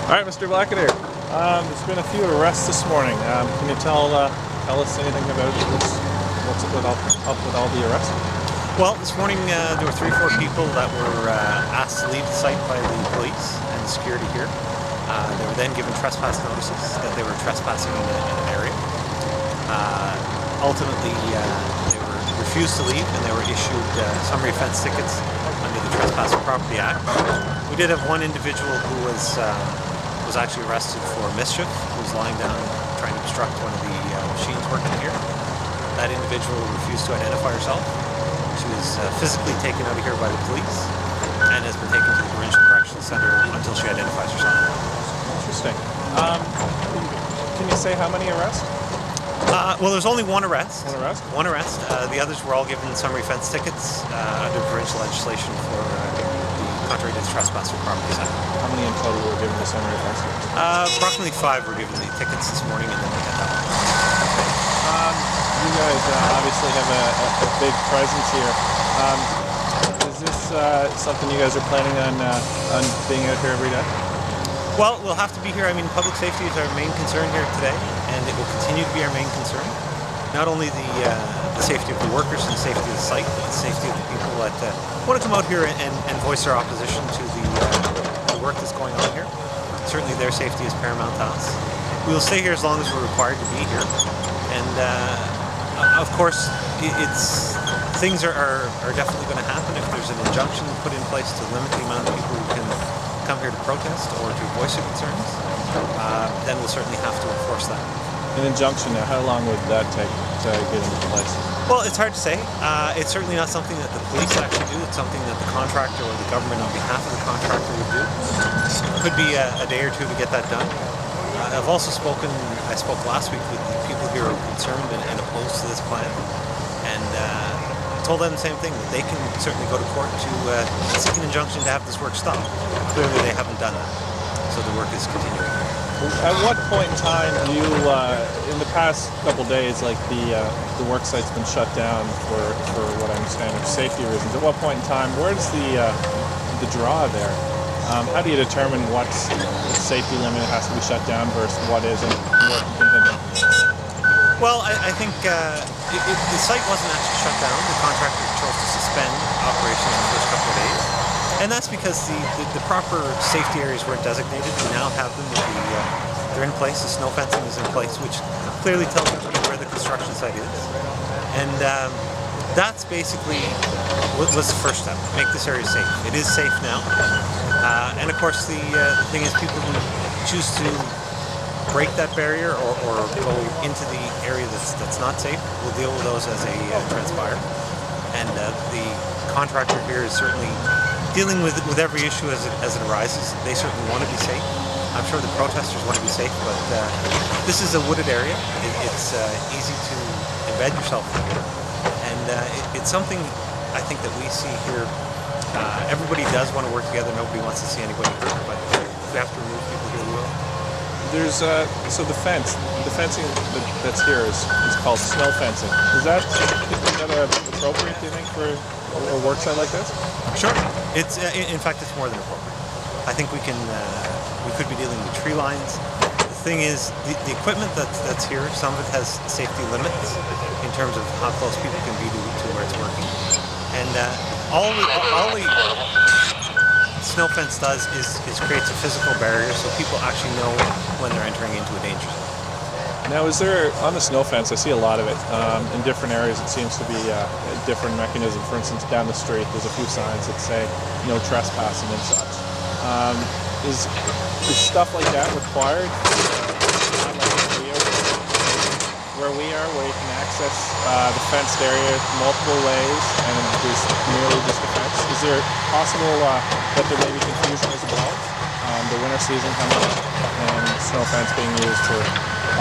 All right, Mr. Blackadar. There's been a few arrests this morning. Can you tell us anything about what's up with all the arrests? Well, this morning there were 3 or 4 people that were asked to leave the site by the police and the security here. They were then given trespass notices that they were trespassing in an area. Ultimately, they were refused to leave and they were issued summary offense tickets under the Trespassing Property Act. We did have one individual who was actually arrested for mischief, who was lying down trying to obstruct one of the machines working here. That individual refused to identify herself. She was physically taken out of here by the police and has been taken to the Provincial Correctional Centre until she identifies herself. Interesting. Can you say how many arrests? Well, there's only one arrest. One arrest? One arrest. The others were all given summary offense tickets under provincial legislation for contrary to the Trespassing Property Act. How many in total were given the summary offense tickets? Approximately 5 were given the tickets this morning, and then we had that one. You guys obviously have a big presence here. Is this something you guys are planning on being out here every day? Well, we'll have to be here. I mean, public safety is our main concern here today, and it will continue to be our main concern. Not only the safety of the workers and the safety of the site, but the safety of the people that want to come out here and voice their opposition to the work that's going on here. Certainly their safety is paramount to us. We will stay here as long as we're required to be here. And of course, things are definitely going to happen if there's an injunction put in place to limit the amount of people who can come here to protest or to voice their concerns. Then we'll certainly have to enforce that. An injunction now, how long would that take to get into place? Well, it's hard to say. It's certainly not something that the police actually do. It's something that the contractor or the government on behalf of the contractor would do. It could be a day or two to get that done. I spoke last week with the people here who are concerned and opposed to this plan, and told them the same thing, that they can certainly go to court to seek an injunction to have this work stopped. Clearly they haven't done that, so the work is continuing. At what point in time do you, in the past couple days, like the work site's been shut down for what I understand are safety reasons. At what point in time, where's the draw there? How do you determine what safety limit has to be shut down versus what isn't? What continue? Well, I think the site wasn't actually shut down. The contractor chose to suspend operations the first couple of days. And that's because the proper safety areas weren't designated. We now have them. They're in place. The snow fencing is in place, which clearly tells you where the construction site is. And that's basically what was the first step, make this area safe. It is safe now. And of course, the thing is, people who choose to break that barrier or go into the area that's not safe, we'll deal with those as they transpire. And the contractor here is certainly dealing with every issue as it arises. They certainly want to be safe. I'm sure the protesters want to be safe, but this is a wooded area. It's easy to embed yourself in here. And it's something I think that we see here. Everybody does want to work together. Nobody wants to see anybody hurt, but if we have to remove people here, we will. There's so the fencing that's here is called snow fencing. Is that appropriate, do you think, for a work site like this? Sure. It's in fact it's more than appropriate. I think we could be dealing with tree lines. The thing is, the equipment that's here, some of it has safety limits in terms of how close people can be to where it's working. And all the snow fence does is creates a physical barrier so people actually know when they're entering into a danger zone. Now, is there, on the snow fence, I see a lot of it. In different areas it seems to be a different mechanism. For instance, down the street there's a few signs that say no trespassing and such. Is stuff like that required? Where we are, where you can access the fenced area multiple ways and there's merely just a fence. Is there possible that there may be confusion as well? The winter season coming up and snow fence being used for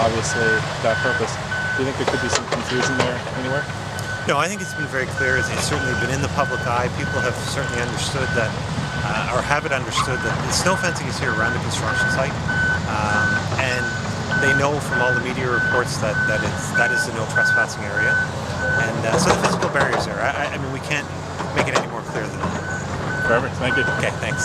obviously that purpose. Do you think there could be some confusion there anywhere? No, I think it's been very clear. It's certainly been in the public eye. People have certainly understood that, or have it understood that the snow fencing is here around the construction site. And they know from all the media reports that is the no trespassing area. And so the physical barrier is there. I mean, we can't make it any more clear than that. Perfect, thank you. Okay, thanks.